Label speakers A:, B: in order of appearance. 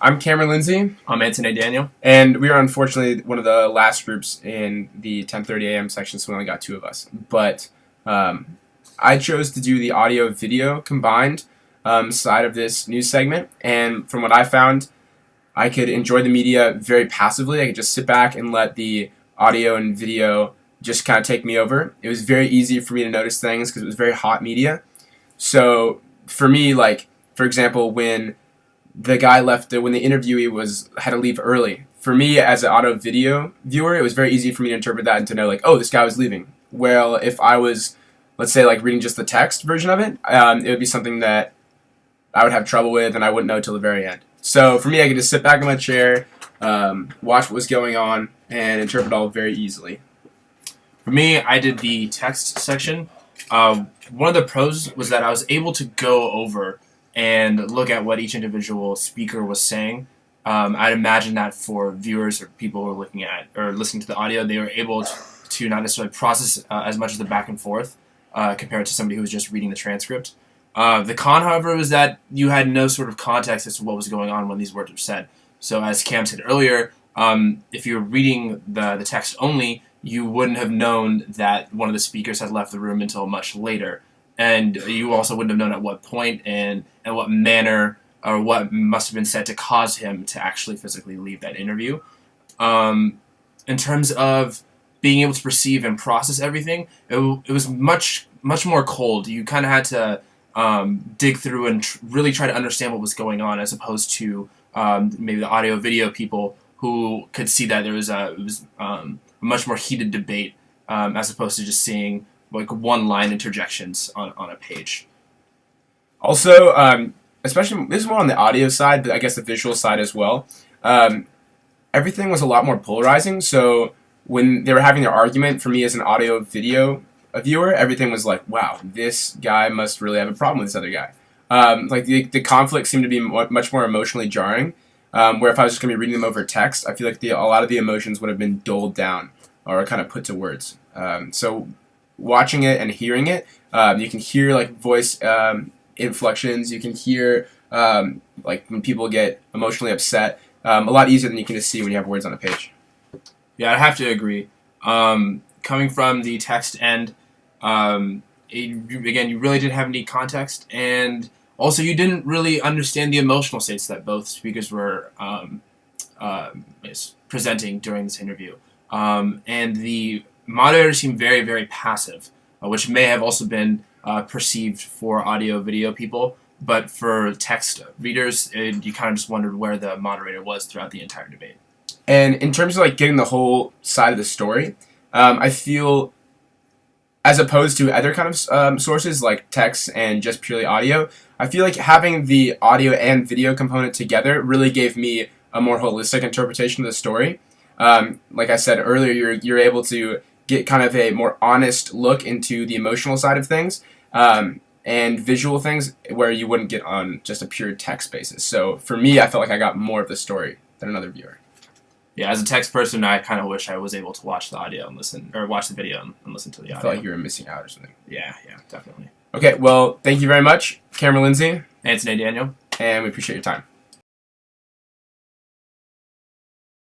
A: I'm Cameron Lindsay.
B: I'm Antenneh, Daniel.
A: And we are unfortunately one of the last groups in the 10:30 a.m. section, so we only got two of us. But I chose to do the audio-video combined side of this news segment. And from what I found, I could enjoy the media very passively. I could just sit back and let the audio and video just kind of take me over. It was very easy for me to notice things because it was very hot media. So for me, like, for example, when the guy left, when the interviewee had to leave early, for me as an audio video viewer, it was very easy for me to interpret that and to know, like, oh, this guy was leaving. Well, if I was, let's say, like reading just the text version of it, it would be something that I would have trouble with and I wouldn't know till the very end. So for me, I could just sit back in my chair, watch what was going on, and interpret all very easily.
B: For me, I did the text section. One of the pros was that I was able to go over and look at what each individual speaker was saying. I'd imagine that for viewers or people who are looking at or listening to the audio, they were able to not necessarily process as much of the back and forth compared to somebody who was just reading the transcript. The con, however, was that you had no sort of context as to what was going on when these words were said. So as Cam said earlier, if you were reading the text only, you wouldn't have known that one of the speakers had left the room until much later. And you also wouldn't have known at what point and what manner or what must have been said to cause him to actually physically leave that interview. In terms of being able to perceive and process everything, it was much more cold. You kind of had to dig through and really try to understand what was going on, as opposed to maybe the audio-video people who could see that it was a much more heated debate, as opposed to just seeing like one-line interjections on a page.
A: Also, especially this is more on the audio side, but I guess the visual side as well. Everything was a lot more polarizing. So when they were having their argument, for me as an audio-video viewer, everything was like, wow, this guy must really have a problem with this other guy. Like the conflict seemed to be much more emotionally jarring. Where if I was just going to be reading them over text, I feel like a lot of the emotions would have been doled down or kind of put to words. So watching it and hearing it, you can hear like voice inflections. You can hear like when people get emotionally upset a lot easier than you can just see when you have words on a page.
B: Yeah, I have to agree. Coming from the text end, again, you really didn't have any context, and also you didn't really understand the emotional states that both speakers were presenting during this interview. And the moderator seemed very, very passive, which may have also been perceived for audio-video people, but for text readers, you kind of just wondered where the moderator was throughout the entire debate.
A: And in terms of like getting the whole side of the story, I feel, as opposed to other kind of sources like text and just purely audio, I feel like having the audio and video component together really gave me a more holistic interpretation of the story. Like I said earlier, you're able to get kind of a more honest look into the emotional side of things and visual things where you wouldn't get on just a pure text basis. So for me, I felt like I got more of the story than another viewer.
B: Yeah, as a text person, I kind of wish I was able to watch the audio and listen, or watch the video and listen to the audio.
A: I felt like you were missing out or something.
B: Yeah, definitely.
A: Okay, well, thank you very much, Cameron Lindsay.
B: Antenneh, Daniel.
A: And we appreciate your time.